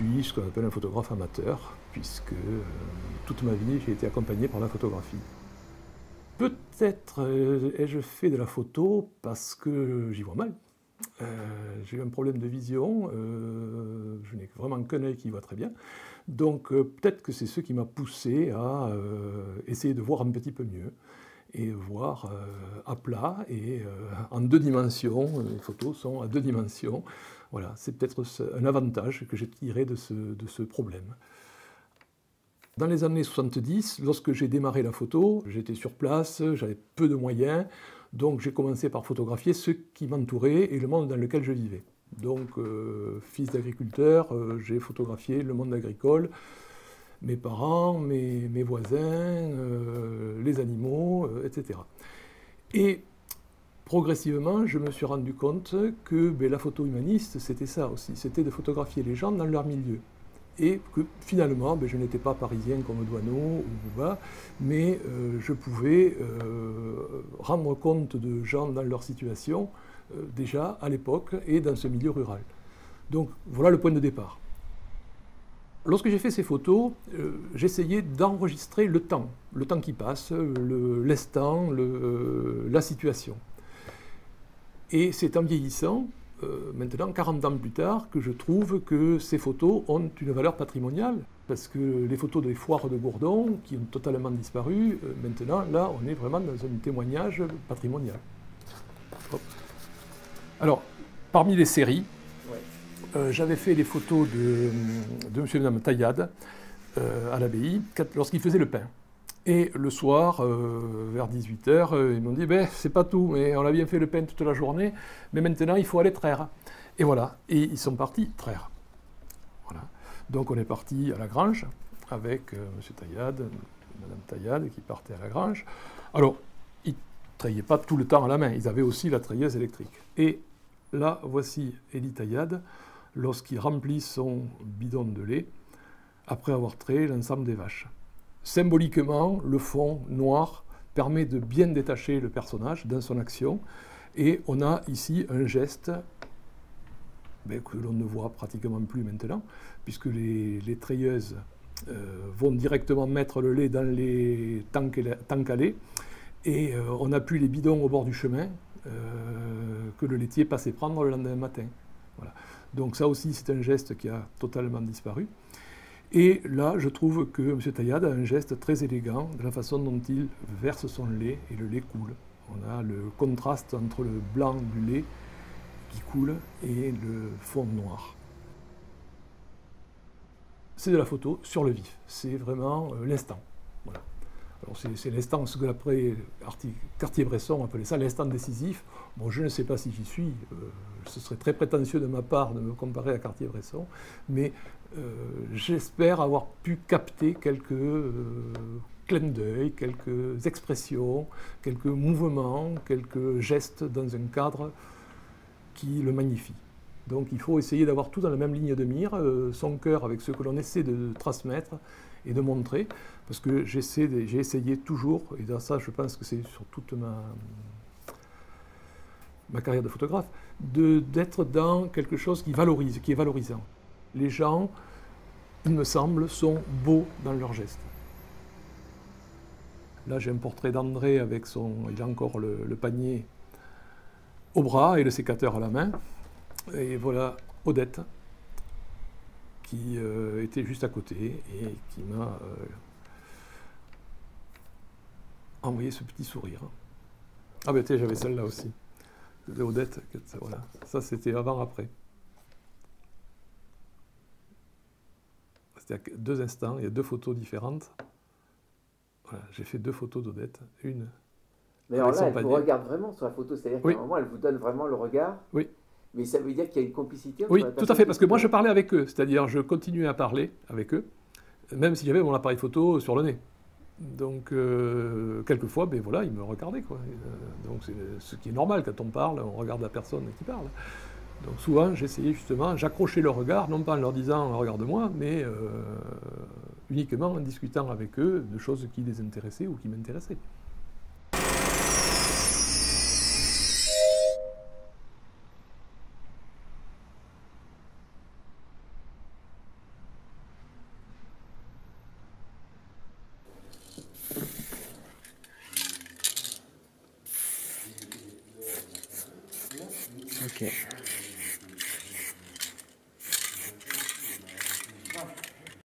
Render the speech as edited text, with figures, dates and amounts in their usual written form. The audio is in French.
suis ce qu'on appelle un photographe amateur, puisque toute ma vie, j'ai été accompagné par la photographie. Peut-être ai-je fait de la photo parce que j'y vois mal. J'ai eu un problème de vision, je n'ai vraiment qu'un œil qui voit très bien. Donc peut-être que c'est ce qui m'a poussé à essayer de voir un petit peu mieux et voir à plat et en 2 dimensions. Les photos sont à 2 dimensions. Voilà, c'est peut-être un avantage que j'ai tiré de ce problème. Dans les années 70, lorsque j'ai démarré la photo, j'étais sur place, j'avais peu de moyens, donc j'ai commencé par photographier ce qui m'entourait et le monde dans lequel je vivais. Donc, fils d'agriculteur, j'ai photographié le monde agricole, mes parents, mes voisins, les animaux, etc. Et progressivement, je me suis rendu compte que la photo humaniste, c'était ça aussi, c'était de photographier les gens dans leur milieu. Et que finalement, je n'étais pas parisien comme Douaneau ou Bouba, mais je pouvais rendre compte de gens dans leur situation, déjà à l'époque et dans ce milieu rural. Donc voilà le point de départ. Lorsque j'ai fait ces photos, j'essayais d'enregistrer le temps qui passe, l'instant, la situation. Et c'est en vieillissant, maintenant, 40 ans plus tard, que je trouve que ces photos ont une valeur patrimoniale. Parce que les photos des foires de Gourdon, qui ont totalement disparu, maintenant, là, on est vraiment dans un témoignage patrimonial. Hop. Alors, parmi les séries, j'avais fait les photos de M. et Mme Taillade à l'abbaye, lorsqu'ils faisaient le pain. Et le soir, vers 18h, ils m'ont dit c'est pas tout, mais on a bien fait le pain toute la journée, mais maintenant il faut aller traire. Et voilà, et ils sont partis traire. Voilà. Donc on est parti à la grange avec M. Taillade, Mme Taillade qui partait à la grange. Alors, ils ne traillaient pas tout le temps à la main, ils avaient aussi la treilleuse électrique. Et là, voici Élie Taillade, lorsqu'il remplit son bidon de lait, après avoir trayé l'ensemble des vaches. Symboliquement, le fond noir permet de bien détacher le personnage dans son action. Et on a ici un geste que l'on ne voit pratiquement plus maintenant, puisque les treilleuses vont directement mettre le lait dans les tanks à lait, et on n'a plus les bidons au bord du chemin que le laitier passait prendre le lendemain matin. Voilà. Donc ça aussi, c'est un geste qui a totalement disparu. Et là, je trouve que M. Taillade a un geste très élégant de la façon dont il verse son lait et le lait coule. On a le contraste entre le blanc du lait qui coule et le fond noir. C'est de la photo sur le vif, c'est vraiment l'instant. Voilà. Alors c'est l'instant, ce que l'après Cartier-Bresson appelait ça l'instant décisif. Bon, je ne sais pas si j'y suis, ce serait très prétentieux de ma part de me comparer à Cartier-Bresson, mais j'espère avoir pu capter quelques clins d'œil, quelques expressions, quelques mouvements, quelques gestes dans un cadre qui le magnifie. Donc il faut essayer d'avoir tout dans la même ligne de mire, son cœur avec ce que l'on essaie de transmettre et de montrer, parce que j'ai essayé toujours, et dans ça je pense que c'est sur toute ma carrière de photographe, d'être dans quelque chose qui valorise, qui est valorisant. Les gens, il me semble, sont beaux dans leurs gestes. Là j'ai un portrait d'André avec il a encore le panier au bras et le sécateur à la main. Et voilà Odette, qui était juste à côté et qui m'a envoyé ce petit sourire. Ah ben tiens, j'avais celle-là aussi, de Odette, voilà. Ça c'était avant-après. C'était à 2 instants, il y a 2 photos différentes. Voilà, j'ai fait 2 photos d'Odette, une. Mais alors là, elle vous regarde vraiment sur la photo, c'est-à-dire qu'à un moment, elle vous donne vraiment le regard. Oui. Mais ça veut dire qu'il y a une complicité entre Oui, la tout à fait, parce que moi je parlais avec eux, c'est-à-dire je continuais à parler avec eux, même si j'avais mon appareil photo sur le nez. Donc, quelquefois, voilà, ils me regardaient, quoi. Donc, c'est ce qui est normal quand on parle, on regarde la personne qui parle. Donc, souvent, j'essayais justement, j'accrochais leur regard, non pas en leur disant « regarde-moi », mais uniquement en discutant avec eux de choses qui les intéressaient ou qui m'intéressaient. Ok.